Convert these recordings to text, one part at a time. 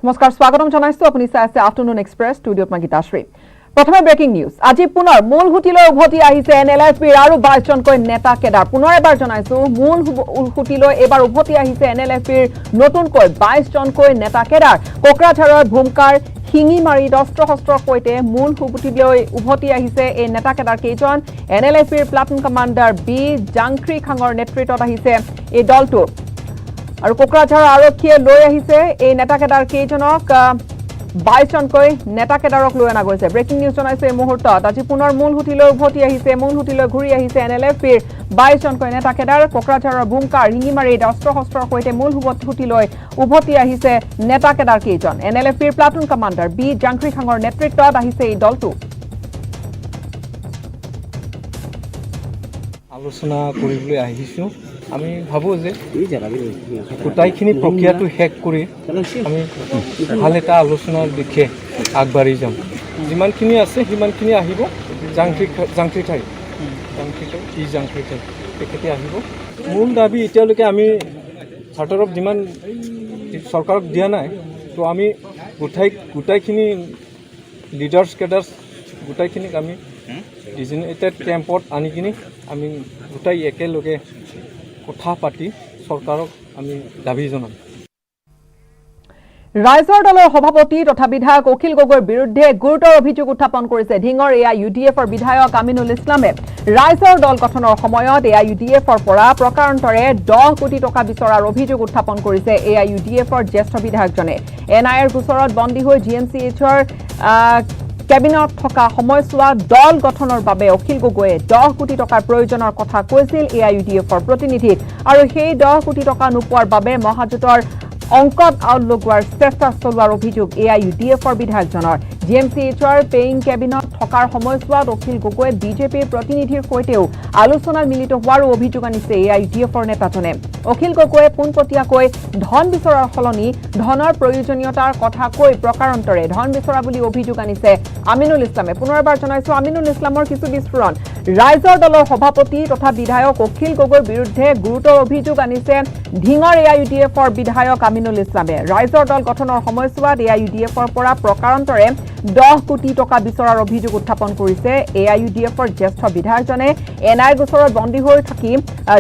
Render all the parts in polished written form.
নমস্কাৰ স্বাগতম জনাইছো আপুনি চাই আছে আফটাৰনুন এক্সপ্ৰেছ ষ্টুডিঅ'ত মই গীতাশ্ৰী প্ৰথমে ব্ৰেকিং নিউজ আজি পুনৰ মূল হুটিলৈ উভতি আহিছে এনএলএফপিৰ আৰু 22 জনকৈ নেতা কেডাৰ পুনৰ এবাৰ জনাইছো মূল হুটিলৈ এবাৰ উভতি আহিছে এনএলএফপিৰ নতুনকৈ 22 জনকৈ নেতা কেডাৰ কোকৰাঝাৰৰ ভূমকাৰ শিঙিমাৰী অস্ত্ৰ-শস্ত্ৰৰ সৈতে মূল হুটিলৈ উভতি আহিছে এই নেতা কেডাৰ কেইজন এনএলএফপিৰ প্লাটুন কমাণ্ডাৰ বি জাংখ্ৰী খাঙৰ নেতৃত্বত আহিছে এই দলটো আৰু কোকৰাঝাৰ আৰক্ষীয়ে লৈ আহিছে এই নেতা কেডাৰ কেইজনক 22 জনকৈ নেতা কেডাৰক লৈ অনা গৈছে ব্ৰেকিং নিউজ জনাইছে এই মুহূৰ্তত আজি পুনৰ মূল হুটিলৈ উভতি আহিছে মূল হুটিলৈ ঘূৰি আহিছে এনএলএফপিৰ 22 জনকৈ নেতা কেডাৰ কোকৰাঝাৰৰ ভূমকাৰ শিঙিমাৰীত অস্ত্ৰ-শস্ত্ৰৰ সৈতে মূল হুটিলৈ উভতি আহিছে নেতা কেডাৰ কেইজন এনএলএফপিৰ প্লাটুন কমাণ্ডাৰ বি জাংখ্ৰী খাঙৰ নেতৃত্বত আহিছে এই দলটো আলোচনা কৰিবলৈ আহিছোঁ আমি ভাবোঁ যে গোটাইখিনি প্ৰক্ৰিয়াটো শেষ কৰি আমি ভাল এটা আলোচনাৰ দিশে আগবাঢ়ি যাম যিমানখিনি আছে সিমানখিনি আহিব জাংখ্ৰী ঠাই তেখেতে আহিব মূল দাবী এতিয়ালৈকে আমি চাৰ্টাৰত যিমান চৰকাৰক দিয়া নাই তো আমি গোটাইখিনি লিডাৰ্ছ কেডাৰ্ছ গোটাইখিনিক আমি ডিজিনেটেড কেম্পত আনি কিনি আমি গোটাই একেলগে কথা পাতি চৰকাৰক আমি দাবী জনাম ৰাইজৰ দলৰ সভাপতি তথা বিধায়ক অখিল গগৈৰ বিৰুদ্ধে গুৰুতৰ অভিযোগ উত্থাপন কৰিছে ঢিঙৰ এআইইউডিএফৰ বিধায়ক আমিনুল ইছলামে ৰাইজৰ দল গঠনৰ সময়ত এআইইউডিএফৰ পৰা প্ৰকাৰান্তৰে 10 কোটি টকা বিচৰাৰ অভিযোগ উত্থাপন কৰিছে এআইইউডিএফৰ জ্যেষ্ঠ বিধায়কজনে এনআইএৰ গোচৰত বন্দী হৈ জিএমচিএইচৰ কেবিনেট থকা সময়ছোৱা দল গঠনৰ বাবে অখিল গগৈয়ে 10 কোটি টকাৰ প্ৰয়োজনৰ কথা কৈছিল এআইইউডিএফৰ প্ৰতিনিধিক আৰু সেই 10 কোটি টকা নোপোৱাৰ বাবে মহাজোঁটৰ অংকত আউট লগোৱাৰ চেষ্টা চলোৱাৰ অভিযোগ এআইইউডিএফৰ বিধায়কজনৰ জিএমচিএইচৰ পেইং কেবিনেট থকাৰ সময়ছোৱাত অখিল গগৈয়ে বিজেপিৰ প্ৰতিনিধিৰ সৈতেও আলোচনাত মিলিত হোৱাৰো অভিযোগ আনিছে এআইইউডিএফৰ নেতাজনে অখিল গগৈয়ে পোনপটীয়াকৈ ধন বিচৰাৰ সলনি ধনৰ প্ৰয়োজনীয়তাৰ কথা কৈ প্ৰকাৰান্তৰে ধন বিচৰা বুলি অভিযোগ আনিছে আমিনুল ইছলামে পুনৰবাৰ জনাইছো আমিনুল ইছলামৰ কিছু বিস্ফোৰণ ৰাইজৰ দলৰ সভাপতি তথা বিধায়ক অখিল গগৈৰ বিৰুদ্ধে গুৰুতৰ অভিযোগ আনিছে ঢিঙৰ এআইইউডিএফৰ বিধায়ক আমিনুল ইছলামে ৰাইজৰ দল গঠনৰ সময়ছোৱাত এআইইউডিএফৰ পৰা প্ৰকাৰান্তৰে 10 কোটি টকা বিচৰাৰ অভিযোগ উত্থাপন কৰিছে এআইইউডিএফৰ জ্যেষ্ঠ বিধায়কজনে এনআইৰ গোচৰত বন্দী হৈ থাকি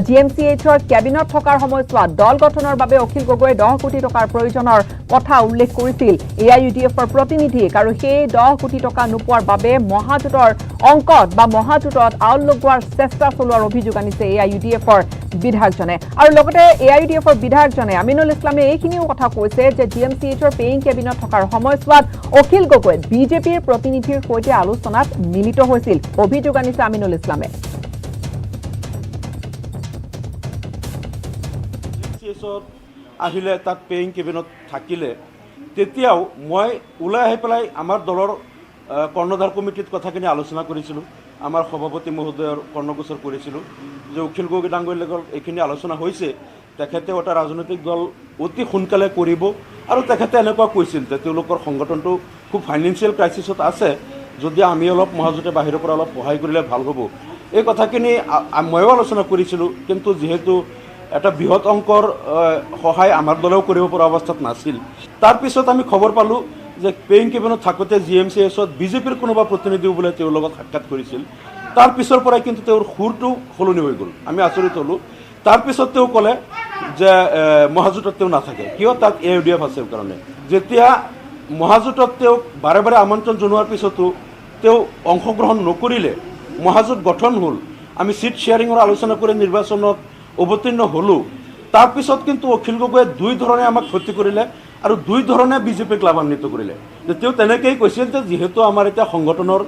জিএমচিএইচৰ কেবিনেট থকাৰ সময়ছোৱাত দল গঠনৰ বাবে অখিল গগৈয়ে 10 কোটি টকাৰ প্ৰয়োজনৰ কথা উল্লেখ কৰিছিল এআইইউডিএফৰ প্ৰতিনিধিক আৰু সেই 10 কোটি টকা নোপোৱাৰ বাবে মহাজোঁটৰ অংকত বা মহাজোঁটত আউট লগোৱাৰ চেষ্টা চলোৱাৰ অভিযোগ আনিছে এআইইউডিএফৰ বিধায়কজনে আৰু লগতে এআইইউডিএফৰ বিধায়কজনে আমিনুল ইছলামে এইখিনিও কথা কৈছে যে জিএমচিএইচৰ পেইং কেবিনেট থকাৰ সময়ছোৱাত অখিল গগৈ বিজেপিৰ প্ৰতিনিধিৰ সৈতে আলোচনাত মিলিত হৈছিল অভিযোগ আনিছে আমিনুল ইছলামে আহিলে তাত পেইং কেবিনেট থাকিলে তেতিয়াও মই ওলাই আহি পেলাই আমাৰ দলৰ কৰ্ণধাৰ কমিটিত কথাখিনি আলোচনা কৰিছিলোঁ আমাৰ সভাপতি মহোদয়ৰ কৰ্ণগোচৰ কৰিছিলোঁ যে অখিল গগৈ ডাঙৰীৰ লগত এইখিনি আলোচনা হৈছে তেখেতেও এটা ৰাজনৈতিক দল অতি সোনকালে কৰিব আৰু তেখেতে এনেকুৱা কৈছিল যে তেওঁলোকৰ সংগঠনটো খুব ফাইনেন্সিয়েল ক্ৰাইচিছত আছে যদি আমি অলপ মহাজোঁটে বাহিৰৰ পৰা অলপ সহায় কৰিলে ভাল হ'ব এই কথাখিনি ময়ো আলোচনা কৰিছিলোঁ কিন্তু যিহেতু এটা বৃহৎ অংকৰ সহায় আমাৰ দলেও কৰিব পৰা অৱস্থাত নাছিল তাৰপিছত আমি খবৰ পালোঁ যে পেইং কেবিনেট থাকোঁতে জিএমচিএইচত বিজেপিৰ কোনোবা প্ৰতিনিধিও বোলে তেওঁৰ লগত সাক্ষাৎ কৰিছিল তাৰ পিছৰ পৰাই কিন্তু তেওঁৰ সুৰটো সলনি হৈ গ'ল আমি আচৰিত হ'লোঁ তাৰপিছত তেওঁ ক'লে যে মহাজোঁটত তেওঁ নাথাকে কিয় তাত এআইইউডিএফ আছে কাৰণে যেতিয়া মহাজোঁটত তেওঁক বাৰে বাৰে আমন্ত্ৰণ জনোৱাৰ পিছতো তেওঁ অংশগ্ৰহণ নকৰিলে মহাজোঁট গঠন হ'ল আমি চিট শ্বেয়াৰিঙৰ আলোচনা কৰি নিৰ্বাচনত অৱতীৰ্ণ হ'লোঁ তাৰপিছত কিন্তু অখিল গগৈয়ে দুই ধৰণে আমাক ক্ষতি কৰিলে আৰু দুই ধৰণে বিজেপিক লাভান্বিত কৰিলে যে তেওঁ তেনেকৈয়ে কৈছিল যে যিহেতু আমাৰ এতিয়া সংগঠনৰ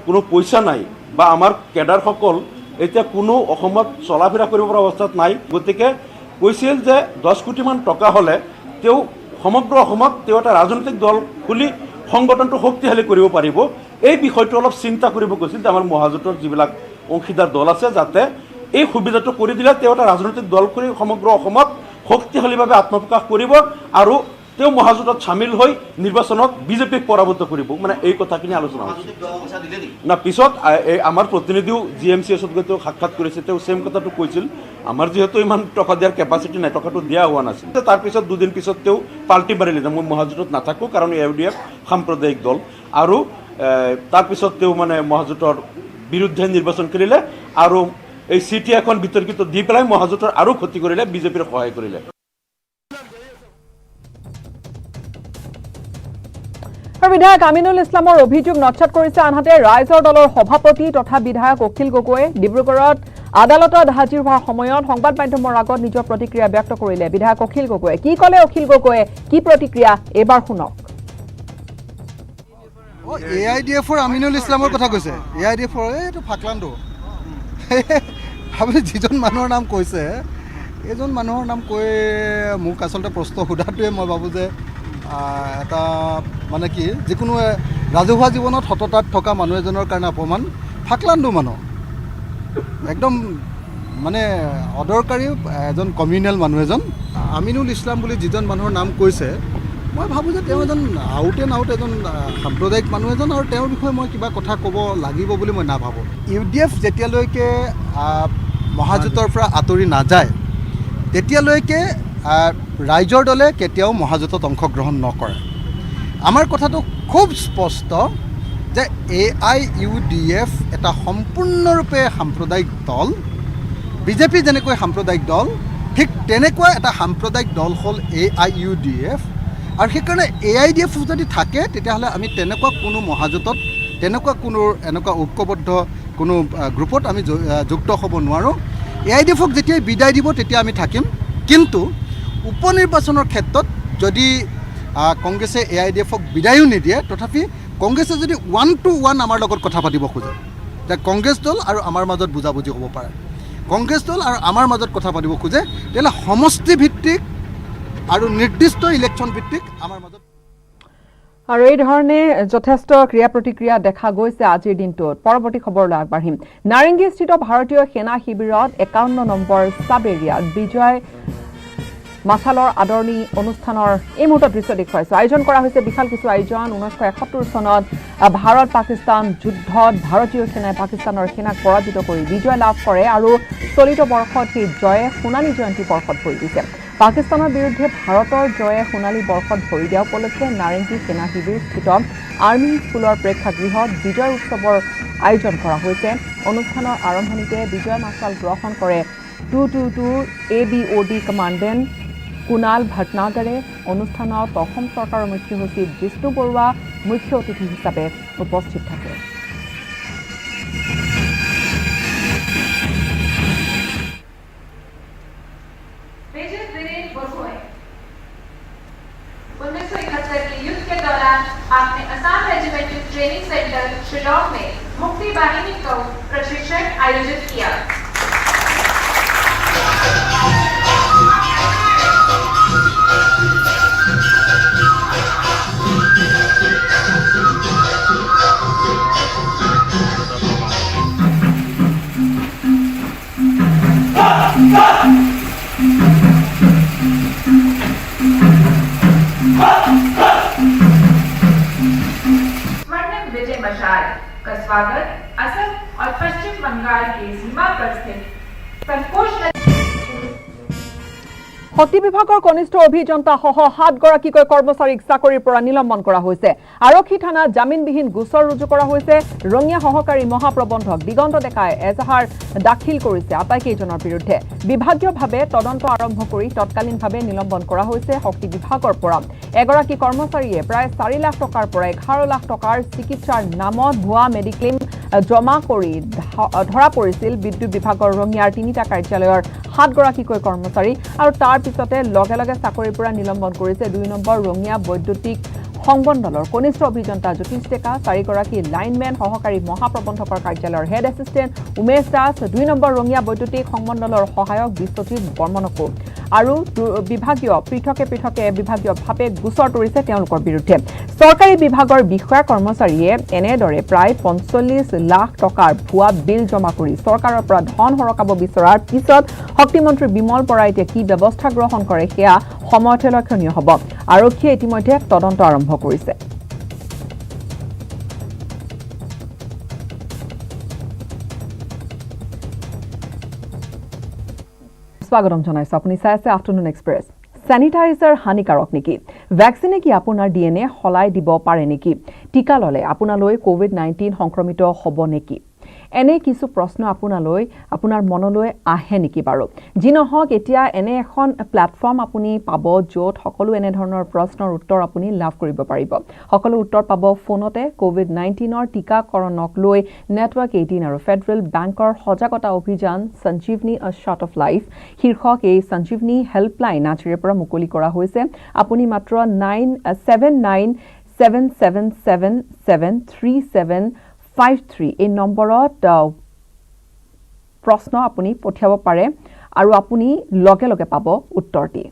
কোনো পইচা নাই বা আমাৰ কেডাৰসকল এতিয়া কোনো অসমত চলা ফিৰা কৰিব পৰা অৱস্থাত নাই গতিকে কৈছিল যে 10 কোটিমান টকা হ'লে তেওঁ সমগ্ৰ অসমত তেওঁ এটা ৰাজনৈতিক দল খুলি সংগঠনটো শক্তিশালী কৰিব পাৰিব এই বিষয়টো অলপ চিন্তা কৰিব কৈছিল যে আমাৰ মহাজোঁটৰ যিবিলাক অংশীদাৰ দল আছে যাতে এই সুবিধাটো কৰি দিলে তেওঁ এটা ৰাজনৈতিক দল কৰি সমগ্ৰ অসমত শক্তিশালীভাৱে আত্মপ্ৰকাশ কৰিব আৰু তেওঁ মহাজোঁটত চামিল হৈ নিৰ্বাচনত বিজেপিক পৰাভূত কৰিব মানে এই কথাখিনি আলোচনা হৈছে না পিছত আমাৰ প্ৰতিনিধিও GMCSত গৈ তেওঁ সাক্ষাৎ কৰিছে তেওঁ সেম কথাটো কৈছিল আমাৰ যিহেতু ইমান টকা দিয়াৰ কেপাচিটি নাই টকাটো দিয়া হোৱা নাছিল তাৰপিছত দুদিন পিছত তেওঁ পাল্টি মাৰিলে যে মই মহাজোঁটত নাথাকোঁ কাৰণ UDF সাম্প্ৰদায়িক দল আৰু তাৰপিছত তেওঁ মানে মহাজোঁটৰ বিৰুদ্ধে নিৰ্বাচন কৰিলে আৰু এই চিঠি এখন বিতৰ্কিত দি পেলাই মহাজোঁটৰ আৰু ক্ষতি কৰিলে বিজেপিৰ সহায় কৰিলে বিধায়ক আমিনুল ইছলামৰ অভিযোগ নচ্ছাত কৰিছে আনহাতে ৰাইজৰ দলৰ সভাপতি তথা বিধায়ক অখিল গগৈয়ে ডিব্ৰুগড়ত আদালতত হাজিৰ হোৱাৰ সময়ত সংবাদ মাধ্যমৰ আগত নিজৰ প্ৰতিক্ৰিয়া ব্যক্ত কৰিলে বিধায়ক অখিল গগৈয়ে কি ক'লে অখিল গগৈয়ে কি প্ৰতিক্ৰিয়া এবাৰ শুনক AIDFৰ আমিনুল ইছলামৰ কথা কৈছে AIDFৰ এইটো ফাকলাণ্ডো আপুনি যিজন মানুহৰ নাম কৈছে এইজন মানুহৰ নাম কৈ মোক আচলতে প্ৰশ্ন সোধাটোৱে মই ভাবোঁ যে এটা মানে কি যিকোনো ৰাজহুৱা জীৱনত সততাত থকা মানুহ এজনৰ কাৰণে অপমান ফাকলাণ্ডো মানুহ একদম মানে অদৰকাৰী এজন কমিউনেল মানুহ এজন আমিনুল ইছলাম বুলি যিজন মানুহৰ নাম কৈছে মই ভাবোঁ যে তেওঁ এজন আউট এজন সাম্প্ৰদায়িক মানুহ এজন আৰু তেওঁৰ বিষয়ে মই কিবা কথা ক'ব লাগিব বুলি মই নাভাবোঁ UDF যেতিয়ালৈকে মহাজোঁটৰ পৰা আঁতৰি নাযায় তেতিয়ালৈকে ৰাইজৰ দলে কেতিয়াও মহাজোঁটত অংশগ্ৰহণ নকৰে আমাৰ কথাটো খুব স্পষ্ট যে AIUDF এটা সম্পূৰ্ণৰূপে সাম্প্ৰদায়িক দল বিজেপি যেনেকৈ সাম্প্ৰদায়িক দল ঠিক তেনেকুৱা এটা সাম্প্ৰদায়িক দল হ'ল AIUDF আৰু সেইকাৰণে AIDF যদি থাকে তেতিয়াহ'লে আমি তেনেকুৱা কোনো মহাজোঁটত তেনেকুৱা কোনো এনেকুৱা ঐক্যবদ্ধ কোনো গ্ৰুপত আমি যুক্ত হ'ব নোৱাৰোঁ AIDFক যেতিয়া বিদায় দিব তেতিয়া আমি থাকিম কিন্তু উপনিৰ্বাচনৰ ক্ষেত্ৰত যদি কংগ্ৰেছে AIDFক বিদায়ো নিদিয়ে তথাপি কংগ্ৰেছে যদি 1-to-1 আমাৰ লগত কথা পাতিব খোজে যে কংগ্ৰেছ দল আৰু আমাৰ মাজত বুজাবুজি হ'ব পাৰে কংগ্ৰেছ দল আৰু আমাৰ মাজত কথা পাতিব খোজে তেতিয়াহ'লে সমষ্টিভিত্তিক আৰু নিৰ্দিষ্ট ইলেকশ্যন ভিত্তিক আমাৰ মাজত আৰু এই ধৰণে যথেষ্ট ক্ৰিয়া প্ৰতিক্ৰিয়া দেখা গৈছে আজিৰ দিনটোত পৰৱৰ্তী খবৰলৈ আগবাঢ়িম নাৰেংগীস্থিত ভাৰতীয় সেনা শিবিৰত 51 নম্বৰ সাব এৰিয়াত বিজয় মাছালৰ আদৰণি অনুষ্ঠানৰ এই মুহূৰ্তত দৃশ্য দেখুৱাইছে আয়োজন কৰা হৈছে বিশাল কিছু আয়োজন 1971 চনত ভাৰত পাকিস্তান যুদ্ধত ভাৰতীয় সেনাই পাকিস্তানৰ সেনাক পৰাজিত কৰি বিজয় লাভ কৰে আৰু চলিত বৰ্ষত সেই জয়ে সোণালী জয়ন্তী বৰ্ষত ভৰি দিছে পাকিস্তানৰ বিৰুদ্ধে ভাৰতৰ জয়ে সোণালী বৰ্ষত ভৰি দিয়া উপলক্ষে নাৰেংগী সেনা শিবিৰস্থিত আৰ্মি স্কুলৰ প্ৰেক্ষাগৃহত বিজয় উৎসৱৰ আয়োজন কৰা হৈছে অনুষ্ঠানৰ আৰম্ভণিতে বিজয় মাছাল গ্ৰহণ কৰে 222 ABOD কমাণ্ডেণ্ট কুণাল ভটনাগৰে অনুষ্ঠানত অসম চৰকাৰৰ মুখ্য সচিব বিষ্ণু বৰুৱা মুখ্য অতিথি হিচাপে উপস্থিত থাকে आपने Assam regimental training centre Shillong में मुक्ति वाहिनी को प्रशिक्षण आयोजित किया विजय मशाल का स्वागत असम और पश्चिम बंगाल के सीमा पर स्थित संकोच শক্তি বিভাগৰ কনিষ্ঠ অভিযন্তা সহ 7 গৰাকীকৈ কৰ্মচাৰীক চাকৰিৰ পৰা নিলম্বন কৰা হৈছে আৰক্ষী থানাত জামিনবিহীন গোচৰ ৰুজু কৰা হৈছে ৰঙিয়া সহকাৰী মহাপ্ৰবন্ধক দিগন্ত ডেকাই এজাহাৰ দাখিল কৰিছে আটাইকেইজনৰ বিৰুদ্ধে বিভাগীয়ভাৱে তদন্ত আৰম্ভ কৰি তৎকালীনভাৱে নিলম্বন কৰা হৈছে শক্তি বিভাগৰ পৰা এগৰাকী কৰ্মচাৰীয়ে প্ৰায় 4 লাখ টকাৰ পৰা 11 লাখ টকাৰ চিকিৎসাৰ নামত ভুৱা মেডিক্লেইম জমা কৰি ধৰা পৰিছিল বিদ্যুৎ বিভাগৰ ৰঙিয়াৰ 3টা কাৰ্যালয়ৰ 7 গৰাকীকৈ কৰ্মচাৰী আৰু তাৰ পিছতে লগে লগে চাকৰিৰ পৰা নিলম্বন কৰিছে 2 নম্বৰ ৰঙিয়া বৈদ্যুতিক সংবন দলৰ কনিষ্ঠ অভিযন্তা জ্যোতিষ ডেকা 4 গৰাকী লাইনমেন সহকাৰী মহাপ্ৰবন্ধকৰ কাৰ্যালয়ৰ head assistant Umesh Das 2 number Rangia বৈদ্যুতিক সংবন দলৰ সহায়ক বিশ্বজিৎ বৰ্মনকো আৰু বিভাগীয়ভাৱে গোচৰ তৰিছে তেওঁলোকৰ বিৰুদ্ধে চৰকাৰী বিভাগৰ বিষয়া কৰ্মচাৰীয়ে এনেদৰে প্ৰায় ৪৫ লাখ টকাৰ ভুৱা বিল জমা কৰি চৰকাৰৰ পৰা ধন সৰকাব বিচৰাৰ পিছত শক্তিমন্ত্ৰী বিমল বৰাই এতিয়া কি ব্যৱস্থা গ্ৰহণ কৰে সেয়া সময়তে লক্ষণীয় হ'ব আৰক্ষীয়ে ইতিমধ্যে তদন্ত আৰম্ভ কৰিছে স্বাগতম জনাইছো আপুনি চাই আছে আফটাৰনুন এক্সপ্ৰেছ স্যানিটাইজাৰ হানিকাৰক নেকি ভ্যাকচিনে কি আপোনাৰ ডিএনএ হলাই দিব পাৰে নেকি টিকা ললে আপোনালৈ কোভিড-19 সংক্ৰমিত হ'ব নেকি এনে কিছু প্ৰশ্ন আপোনাৰ মনলৈ আহে নেকি বাৰু যি নহওক এতিয়া এনে এখন প্ল্যাটফৰ্ম আপুনি পাব য'ত সকলো এনে ধৰণৰ প্ৰশ্নৰ উত্তৰ আপুনি লাভ কৰিব পাৰিব সকলো উত্তৰ পাব ফোনতে কোভিড-19ৰ টিকাকৰণক লৈ নেটৱৰ্ক 18 আৰু ফেডাৰেল বেংকৰ সজাগতা অভিযান সঞ্জীৱনী আ শট অফ লাইফ শীৰ্ষক এই সঞ্জীৱনী হেল্পলাইন আজিৰে পৰা মুকলি কৰা হৈছে আপুনি মাত্ৰ 9797773753 এই নম্বৰত প্ৰশ্ন আপুনি পঠিয়াব পাৰে আৰু আপুনি লগে লগে পাব উত্তৰটি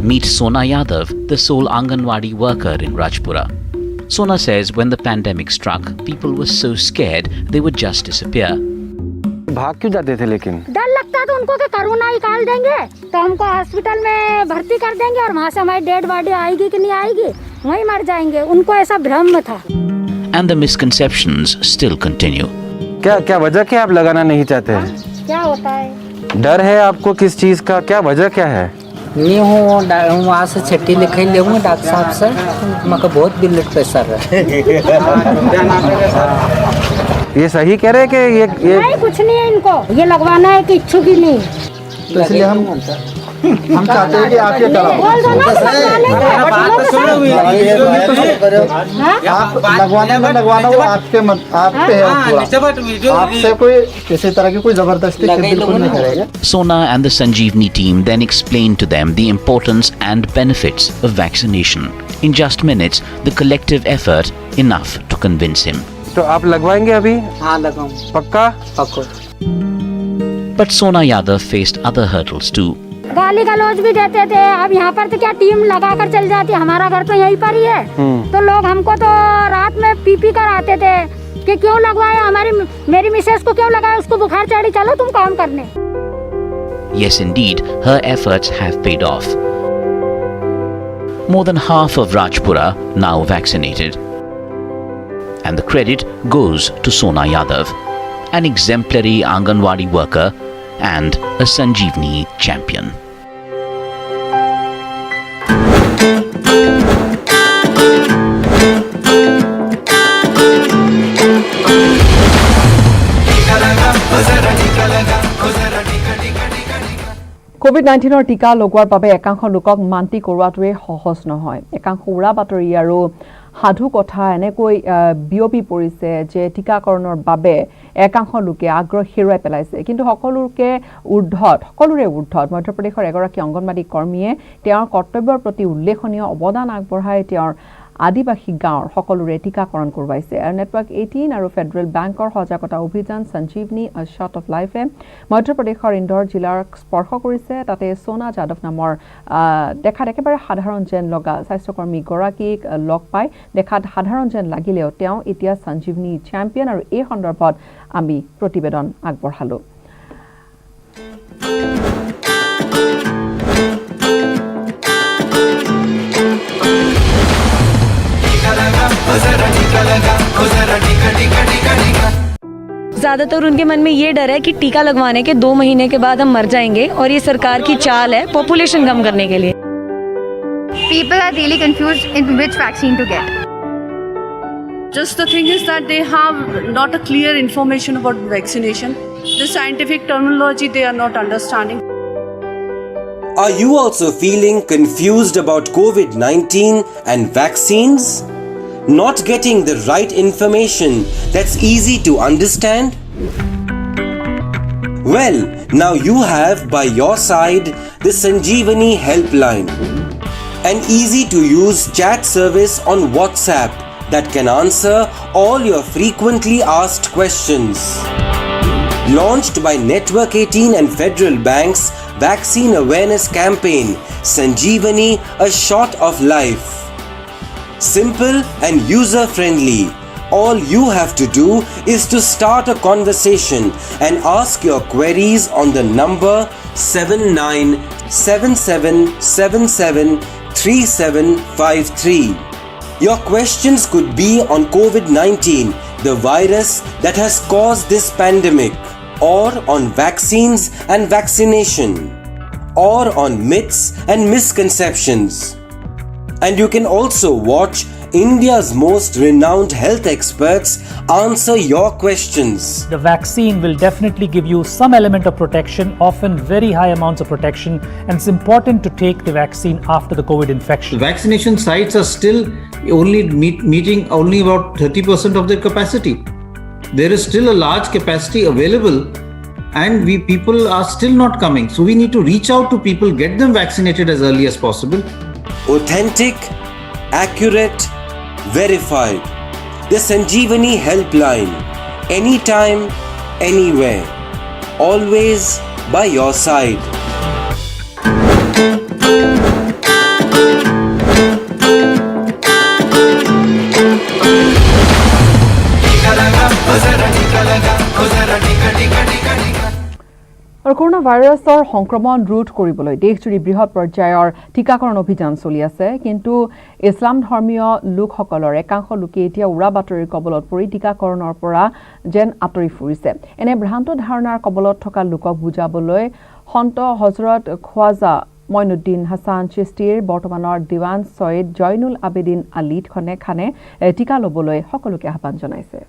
Meet Sona Yadav, the sole Anganwadi worker in Rajpura. Sona says when the pandemic struck, people were so scared they would just disappear. भाग क्यों जाते थे लेकिन? डर लगता था उनको कि कोरोना निकाल देंगे तो हमको हॉस्पिटल में भर्ती कर देंगे और वहाँ से हमारी डेड बॉडी आएगी कि नहीं आएगी वहीं मर जाएंगे उनको ऐसा भ्रम था And the misconceptions still continue. क्या वजह क्या आप लगाना नहीं चाहते हैं? क्या होता है डर है आपको किस चीज का क्या वजह क्या है? नहीं हूँ वहाँ से छुट्टी लिखाई ले डॉक्टर साहब से मगर बहुत ब्लड प्रेशर है ये सही कह रहे हैं कि ये नहीं कुछ नहीं है इनको ये लगवाना है कि इच्छुक ही नहीं तो इसलिए हम चाहते हैं कि आप ये कराओ आप लगवाना वो आपके आप पे है आपसे कोई किसी तरह की कोई जबरदस्ती बिल्कुल नहीं करेगा Sona and the Sanjeevani team then explained to them the importance and benefits of vaccination. In just minutes, the collective effort enough to convince him. तो आप लगवाएंगे अभी? हाँ लगाऊँ पक्का? पक्का But Sona Yadav faced other hurdles too. गाली गलौज भी देते थे अब यहाँ पर तो क्या टीम लगा कर चल जाती हमारा घर तो यहीं पर ही है तो लोग हमको तो रात में पी कर आते थे कि क्यों लगवाया मेरी मिसेस को क्यों लगाया उसको बुखार चढ़ी चलो तुम काम करने Yes, indeed, her efforts have paid off. More than half of Rajpura now vaccinated. And the credit goes to Sona Yadav, an exemplary Anganwadi worker and a Sanjeevani champion. কোভিড-19ৰ টিকা লগোৱাৰ বাবে একাংশ লোকক মান্তি কৰোৱাটোৱে সহজ নহয় একাংশ উৰা বাতৰি আৰু সাধু কথা এনেকৈ বিয়পি পৰিছে যে টিকাকৰণৰ বাবে একাংশ লোকে আগ্ৰহ হেৰুৱাই পেলাইছে কিন্তু সকলোৰে ঊৰ্ধত মধ্যপ্ৰদেশৰ এগৰাকী অংগনবাদী কৰ্মীয়ে তেওঁৰ কৰ্তব্যৰ প্ৰতি উল্লেখনীয় অৱদান আগবঢ়াই তেওঁৰ আদিবাসী গাঁৱৰ সকলোৰে টিকাকৰণ কৰোৱাইছে আৰু নেটৱৰ্ক 18 আৰু ফেডাৰেল বেংকৰ সজাগতা অভিযান সঞ্জীৱনী আ শট অফ লাইফে মধ্যপ্ৰদেশৰ ইন্দোৰ জিলাৰ স্পৰ্শ কৰিছে তাতে সোনা যাদৱ নামৰ দেখাত একেবাৰে সাধাৰণ যেন লগা স্বাস্থ্যকৰ্মী গৰাকীক লগ পাই দেখাত সাধাৰণ যেন লাগিলেও তেওঁ এতিয়া সঞ্জীৱনী চেম্পিয়ন আৰু এই সন্দৰ্ভত আমি প্ৰতিবেদন আগবঢ়ালো ज्यादातर उनके मन में ये डर है कि टीका लगवाने के 2 महीने के बाद हम मर जाएंगे और ये सरकार की चाल है पॉपुलेशन कम करने के लिए People are really confused in which vaccine to get. Just the thing is that they have not a clear information about vaccination. The scientific terminology they are not understanding. Are you also feeling confused about COVID-19 and vaccines? Not getting the right information that's easy to understand? Well, now you have by your side the Sanjeevani helpline, an easy-to-use chat service on WhatsApp that can answer all your frequently asked questions. Launched by Network 18 and Federal Bank's vaccine awareness campaign, Sanjeevani, a shot of life. Simple and user-friendly. All you have to do is to start a conversation and ask your queries on the number 7977773753. Your questions could be on COVID-19, the virus that has caused this pandemic, or on vaccines and vaccination, or on myths and misconceptions. And you can also watch India's most renowned health experts answer your questions. The vaccine will definitely give you some element of protection, often very high amounts of protection, and it's important to take the vaccine after the COVID infection. Vaccination sites are still only meeting only about 30% of their capacity. There is still a large capacity available, and people are still not coming. So we need to reach out to people, get them vaccinated as early as possible. Authentic, accurate, verified. The Sanjeevani helpline. Anytime, anywhere. Always by your side. আৰু corona ভাইৰাছৰ সংক্ৰমণ ৰোধ কৰিবলৈ দেশজুৰি বৃহৎ পৰ্যায়ৰ টিকাকৰণ অভিযান চলি আছে, কিন্তু ইছলাম ধৰ্মীয় লোকসকলৰ একাংশ লোকে এতিয়া উৰা বাতৰিৰ কবলত পৰি টিকাকৰণৰ পৰা যেন আঁতৰি ফুৰিছে। এনে ভ্ৰান্ত ধাৰণাৰ কবলত থকা লোকক বুজাবলৈ সন্ত হজৰত খোৱাজা মইনুদ্দিন হাছান চিস্তিৰ বৰ্তমানৰ দিৱান সৈয়দ জয়নুল আবেদিন আলী খানে টিকা ল'বলৈ সকলোকে আহ্বান জনাইছে।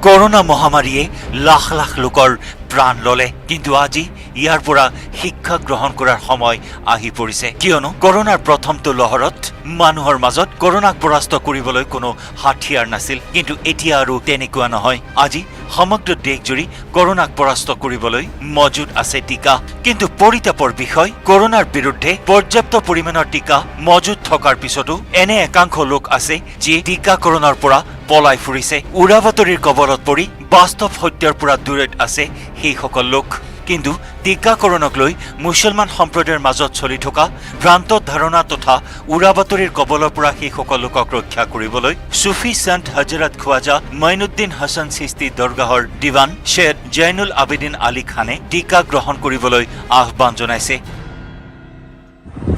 করোনা মহামাৰীয়ে লাখ লাখ লোকৰ প্ৰাণ ললে, কিন্তু আজি ইয়াৰ পৰা শিক্ষা গ্ৰহণ কৰাৰ সময় আহি পৰিছে। কিয়নো কৰোনাৰ প্ৰথমটো লহৰত মানুহৰ মাজত কৰোনাক পৰাস্ত কৰিবলৈ কোনো হাতিয়াৰ নাছিল, কিন্তু এতিয়া আৰু তেনেকুৱা নহয়। আজি সমগ্ৰ দেশজুৰি কৰোনাক পৰাস্ত কৰিবলৈ মজুদ আছে টিকা, কিন্তু পৰিতাপৰ বিষয় কৰোনাৰ বিৰুদ্ধে পৰ্যাপ্ত পৰিমাণৰ টিকা মজুদ থকাৰ পিছতো এনে একাংশ লোক আছে যিয়ে টিকাকৰণৰ পৰা পলাই ফুৰিছে। উৰাবাতৰিৰ কবলত পৰি বাস্তৱ সত্যৰ পৰা দূৰত আছে সেইসকল লোক। কিন্তু টিকাকৰণক লৈ মুছলমান সম্প্ৰদায়ৰ মাজত চলি থকা ভ্ৰান্ত ধাৰণা তথা উৰাবাতৰিৰ কবলৰ পৰা সেইসকল লোকক ৰক্ষা কৰিবলৈ সুফি সন্ত হজৰত খোৱাজা মইনুদ্দিন হাছান চিস্তি দৰগাহৰ দিৱান সৈয়দ জয়নুল আবেদিন আলী খানে টিকা গ্ৰহণ কৰিবলৈ আহ্বান জনাইছে।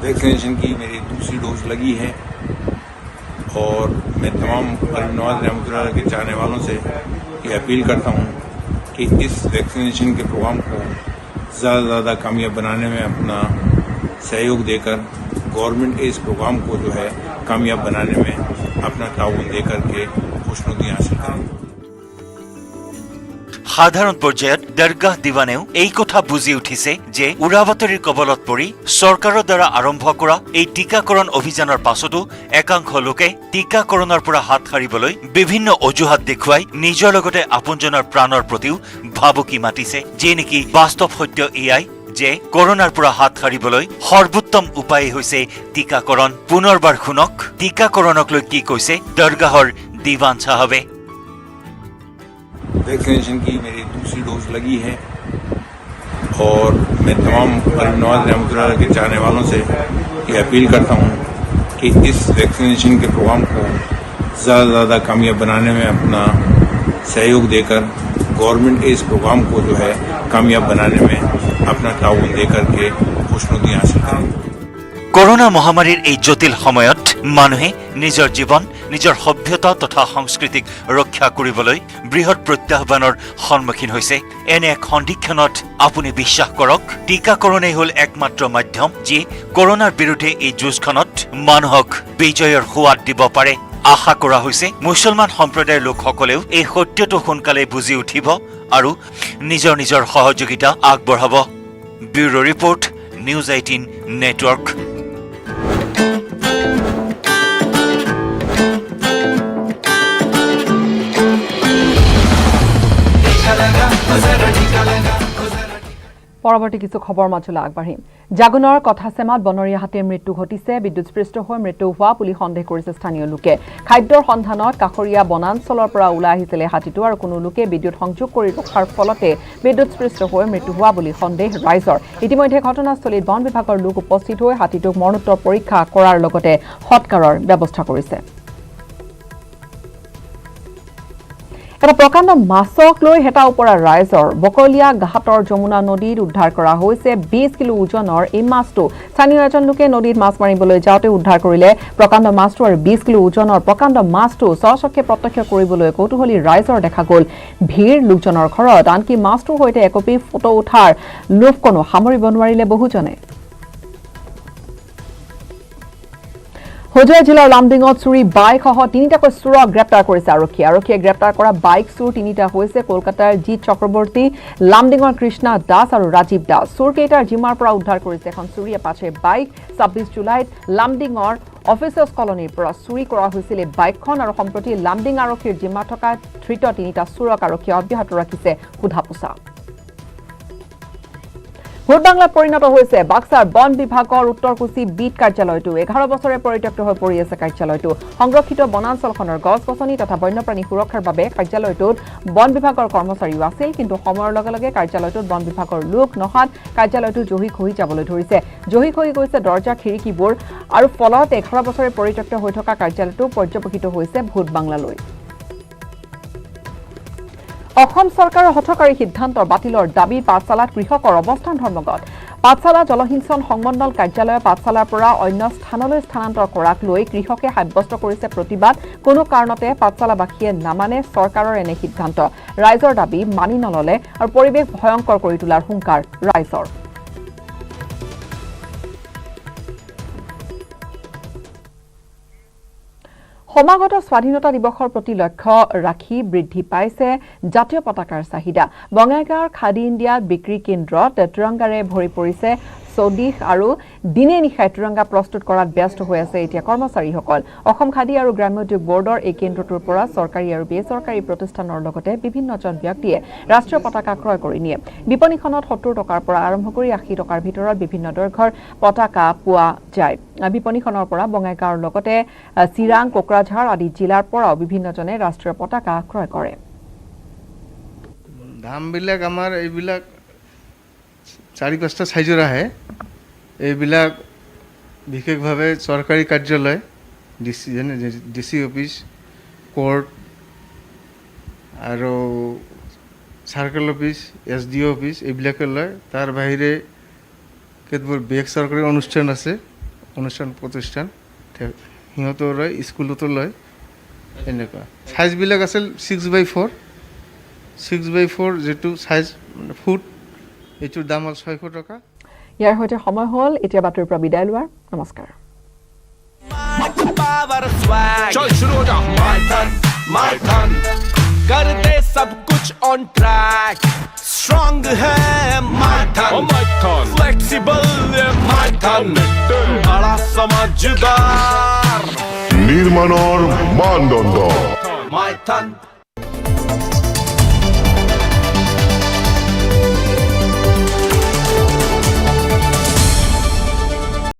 वैक्सीनेशन की मेरी दूसरी डोज लगी है और मैं तमाम गरीब नवाज रहमतुल्लाह के चाहने वालों से ये अपील करता हूँ कि इस वैक्सीनेशन के प्रोग्राम को ज़्यादा से ज़्यादा कामयाब बनाने में अपना सहयोग देकर गवर्नमेंट के इस प्रोग्राम को जो है कामयाब बनाने में अपना ताउन देकर के खुशनुदी हासिल करें। সাধাৰণ পৰ্যায়ত দৰগাহ দিৱানেও এই কথা বুজি উঠিছে যে উৰাবাতৰিৰ কবলত পৰি চৰকাৰৰ দ্বাৰা আৰম্ভ কৰা এই টিকাকৰণ অভিযানৰ পাছতো একাংশ লোকে টিকাকৰণৰ পৰা হাত সাৰিবলৈ বিভিন্ন অজুহাত দেখুৱাই নিজৰ লগতে আপোনজনৰ প্ৰাণৰ প্ৰতিও ভাবুকি মাতিছে, যি নেকি বাস্তৱ সত্য এয়াই যে কৰোনাৰ পৰা হাত সাৰিবলৈ সৰ্বোত্তম উপায় হৈছে টিকাকৰণ। পুনৰবাৰ শুনক টিকাকৰণক লৈ কি কৈছে দৰগাহৰ দিৱান চাহাবে। वैक्सीनेशन की मेरी दूसरी डोज लगी है और मैं तमाम गरीब नवाज रहमतुल्लाह के चाहने वालों से ये अपील करता हूँ कि इस वैक्सीनेशन के प्रोग्राम को ज़्यादा से ज़्यादा कामयाब बनाने में अपना सहयोग देकर गवर्नमेंट के इस प्रोग्राम को जो है कामयाब बनाने में अपना ताउन देकर के खुशनुदी हासिल करें। কৰোনা মহামাৰীৰ এই জটিল সময়ত মানুহে নিজৰ জীৱন, নিজৰ সভ্যতা তথা সংস্কৃতিক ৰক্ষা কৰিবলৈ বৃহৎ প্ৰত্যাহ্বানৰ সন্মুখীন হৈছে। এনে এক সন্ধিক্ষণত আপুনি বিশ্বাস কৰক, টিকাকৰণেই হ'ল একমাত্ৰ মাধ্যম যি কৰোনাৰ বিৰুদ্ধে এই যুঁজখনত মানুহক বিজয়ৰ সোৱাদ দিব পাৰে। আশা কৰা হৈছে মুছলমান সম্প্ৰদায়ৰ লোকসকলেও এই সত্যটো সোনকালে বুজি উঠিব আৰু নিজৰ নিজৰ সহযোগিতা আগবঢ়াব। Bureau report, news 18 network. পৰৱৰ্তী কিছু খবৰ মাজলৈ আগবাঢ়িম। জাগুনৰ কথাচেমাত বনৰীয়া হাতীৰ মৃত্যু ঘটিছে। বিদ্যুৎস্পৃষ্ট হৈ মৃত্যু হোৱা বুলি সন্দেহ কৰিছে স্থানীয় লোকে। খাদ্যৰ সন্ধানত কাষৰীয়া বনাঞ্চলৰ পৰা ওলাই আহিছিলে হাতীটো আৰু কোনো লোকে বিদ্যুৎ সংযোগ কৰি ৰখাৰ ফলতে বিদ্যুৎস্পৃষ্ট হৈ মৃত্যু হোৱা বুলি সন্দেহ ৰাইজৰ। ইতিমধ্যে ঘটনাস্থলীত বন বিভাগৰ লোক উপস্থিত হৈ হাতীটোক মৰণোত্তৰ পৰীক্ষা কৰাৰ লগতে সৎকাৰৰ ব্যৱস্থা কৰিছে। এটা প্ৰকাণ্ড মাছক লৈ হেতা ওপৰা ৰাইজৰ। বকলীয়া ঘাটৰ যমুনা নদীত উদ্ধাৰ কৰা হৈছে 20 কিলো ওজনৰ এই মাছটো। স্থানীয় এজন লোকে নদীত মাছ মাৰিবলৈ যাওঁতে উদ্ধাৰ কৰিলে প্ৰকাণ্ড মাছটো আৰু 20 কিলো ওজনৰ প্ৰকাণ্ড মাছটো স্বচক্ষে প্ৰত্যক্ষ কৰিবলৈ কৌতূহলী ৰাইজৰ দেখা গ'ল ভিৰ লোকজনৰ ঘৰত। আনকি মাছটোৰ সৈতে একপি ফটো উঠাৰ লোভকণো সামৰিব নোৱাৰিলে বহুজনে। হোজাই জিলাৰ লামডিঙত চুৰি বাইকসহ 3টাকৈ চোৰক গ্ৰেপ্তাৰ কৰিছে আৰক্ষীয়ে। আৰক্ষীয়ে গ্ৰেপ্তাৰ কৰা বাইক চোৰ 3টা হৈছে কলকাতাৰ জিৎ চক্ৰৱৰ্তী, লামডিঙৰ কৃষ্ণা দাস আৰু ৰাজীৱ দাস। চোৰকেইটাৰ জিমাৰ পৰা উদ্ধাৰ কৰিছে এখন চুৰি এপাছে বাইক। 26 জুলাইত লামডিঙৰ অফিচাৰ্ছ কলনীৰ পৰা চুৰি কৰা হৈছিল এই বাইকখন আৰু সম্প্ৰতি লামডিং আৰক্ষীৰ জিম্মাত থকা ধৃত 3টা চোৰক আৰক্ষীয়ে অব্যাহত ৰাখিছে সোধা পোছা। ভোট বাংলাত পৰিণত হৈছে বাক্সাৰ বন বিভাগৰ উত্তৰকুচি বিট কাৰ্যালয়টো। 11 বছৰে পৰিত্যক্ত হৈ পৰি আছে কাৰ্যালয়টো। সংৰক্ষিত বনাঞ্চলখনৰ গছ গছনি তথা বন্যপ্ৰাণী সুৰক্ষাৰ বাবে কাৰ্যালয়টোত বন বিভাগৰ কৰ্মচাৰীও আছিল, কিন্তু সময়ৰ লগে লগে কাৰ্যালয়টোত বন বিভাগৰ লোক নহাত কাৰ্যালয়টো জহি খহি যাবলৈ ধৰিছে। জহি খহি গৈছে দৰ্জা খিৰিকীবোৰ আৰু ফলত 11 বছৰে পৰিত্যক্ত হৈ থকা কাৰ্যালয়টো পৰ্যবেক্ষিত হৈছে ভোট বাংলালৈ। অসম চৰকাৰৰ হঠকাৰী সিদ্ধান্তৰ বাতিলৰ দাবী পাঠশালাত কৃষকৰ অৱস্থান ধৰ্মঘট। পাঠশালা জলসিঞ্চন সংমণ্ডল কাৰ্যালয়ে পাঠশালাৰ পৰা অন্য স্থানলৈ স্থানান্তৰ কৰাক লৈ কৃষকে সাব্যস্ত কৰিছে প্ৰতিবাদ। কোনো কাৰণতে পাঠশালাবাসীয়ে নামানে চৰকাৰৰ এনে সিদ্ধান্ত। ৰাইজৰ দাবী মানি নললে আৰু পৰিৱেশ ভয়ংকৰ কৰি তোলাৰ হুংকাৰ ৰাইজৰ। সমাগত স্বাধীনতা দিৱসৰ প্ৰতি লক্ষ্য ৰাখি বৃদ্ধি পাইছে জাতীয় পতাকাৰ চাহিদা। বঙাইগাঁৱৰ খাদী ইণ্ডিয়াত বিক্ৰী কেন্দ্ৰত তিৰংগাৰে ভৰি পৰিছে চৌদিশ আৰু দিনে নিশাই তিৰংগা প্ৰস্তুত কৰাত ব্যস্ত হৈ আছে এতিয়া কৰ্মচাৰীসকল। অসম খাদী আৰু গ্ৰামোদ্যোগ বৰ্ডৰ এই কেন্দ্ৰটোৰ পৰা চৰকাৰী আৰু বেচৰকাৰী প্ৰতিষ্ঠানৰ লগতে বিভিন্নজন ব্যক্তিয়ে ৰাষ্ট্ৰীয় পতাকা ক্ৰয় কৰি নিয়ে। বিপণীখনত 70 টকাৰ পৰা আৰম্ভ কৰি 80 টকাৰ ভিতৰত বিভিন্ন দৈৰ্ঘ্যৰ পতাকা পোৱা যায়। বিপণীখনৰ পৰা বঙাইগাঁৱৰ লগতে চিৰাং, কোকৰাঝাৰ আদি জিলাৰ পৰাও বিভিন্নজনে ৰাষ্ট্ৰীয় পতাকা ক্ৰয় কৰে। দামবিলাক আমাৰ এইবিলাক 4-5টা চাইজৰ আহে। এইবিলাক বিশেষভাৱে চৰকাৰী কাৰ্যালয়, ডিচি অফিচ, কোৰ্ট আৰু চাৰ্কেল অফিচ, SDO অফিচ এইবিলাকে লয়। তাৰ বাহিৰে কেতবোৰ বেচৰকাৰী অনুষ্ঠান আছে, অনুষ্ঠান প্ৰতিষ্ঠান সিহঁতেও লয়, স্কুলতো লয়। এনেকুৱা চাইজবিলাক আছিল 6x4 যিটো চাইজ ফুট, এইটোৰ দাম হ'ল 600 টকা। ইয়াৰ সৈতে সময় হ'ল এতিয়া বাতৰিৰ পৰা বিদায় লোৱাৰ। নমস্কাৰ। चल शुरू हो जा माय टन कर दे सब कुछ ऑन ट्रैक स्ट्रांग है माय टन फ्लेक्सिबल है माय टन बड़ा समझदार निर्माणर मानदंड माय टन